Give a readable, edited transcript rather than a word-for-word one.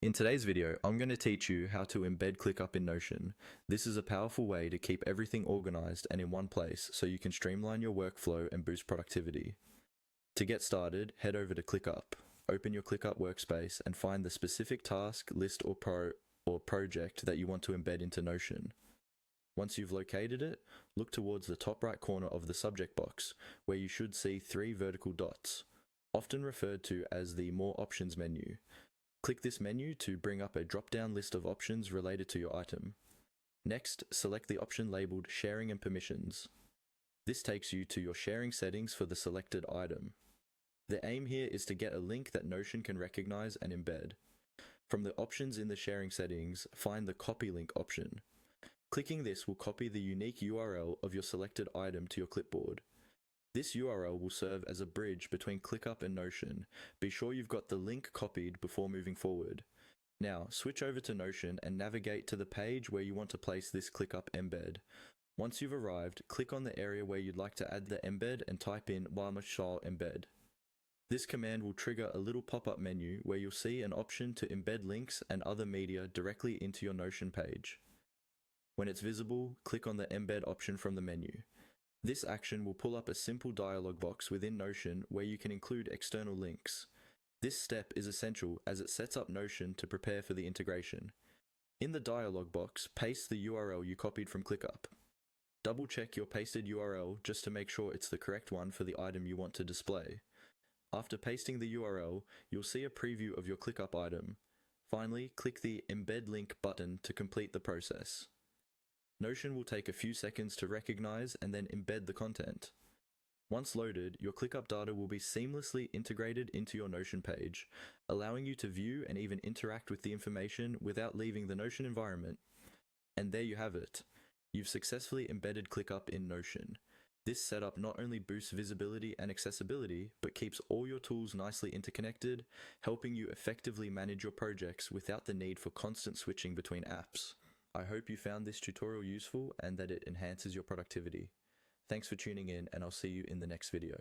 In today's video, I'm going to teach you how to embed ClickUp in Notion. This is a powerful way to keep everything organized and in one place so you can streamline your workflow and boost productivity. To get started, head over to ClickUp. Open your ClickUp workspace and find the specific task, list, or project that you want to embed into Notion. Once you've located it, look towards the top right corner of the subject box, where you should see 3 vertical dots, often referred to as the More Options menu. Click this menu to bring up a drop-down list of options related to your item. Next, select the option labeled Sharing and Permissions. This takes you to your sharing settings for the selected item. The aim here is to get a link that Notion can recognize and embed. From the options in the sharing settings, find the Copy Link option. Clicking this will copy the unique URL of your selected item to your clipboard. This URL will serve as a bridge between ClickUp and Notion. Be sure you've got the link copied before moving forward. Now, switch over to Notion and navigate to the page where you want to place this ClickUp embed. Once you've arrived, click on the area where you'd like to add the embed and type in /embed. This command will trigger a little pop-up menu where you'll see an option to embed links and other media directly into your Notion page. When it's visible, click on the embed option from the menu. This action will pull up a simple dialog box within Notion where you can include external links. This step is essential as it sets up Notion to prepare for the integration. In the dialog box, paste the URL you copied from ClickUp. Double check your pasted URL just to make sure it's the correct one for the item you want to display. After pasting the URL, you'll see a preview of your ClickUp item. Finally, click the Embed Link button to complete the process. Notion will take a few seconds to recognize and then embed the content. Once loaded, your ClickUp data will be seamlessly integrated into your Notion page, allowing you to view and even interact with the information without leaving the Notion environment. And there you have it. You've successfully embedded ClickUp in Notion. This setup not only boosts visibility and accessibility, but keeps all your tools nicely interconnected, helping you effectively manage your projects without the need for constant switching between apps. I hope you found this tutorial useful and that it enhances your productivity. Thanks for tuning in, and I'll see you in the next video.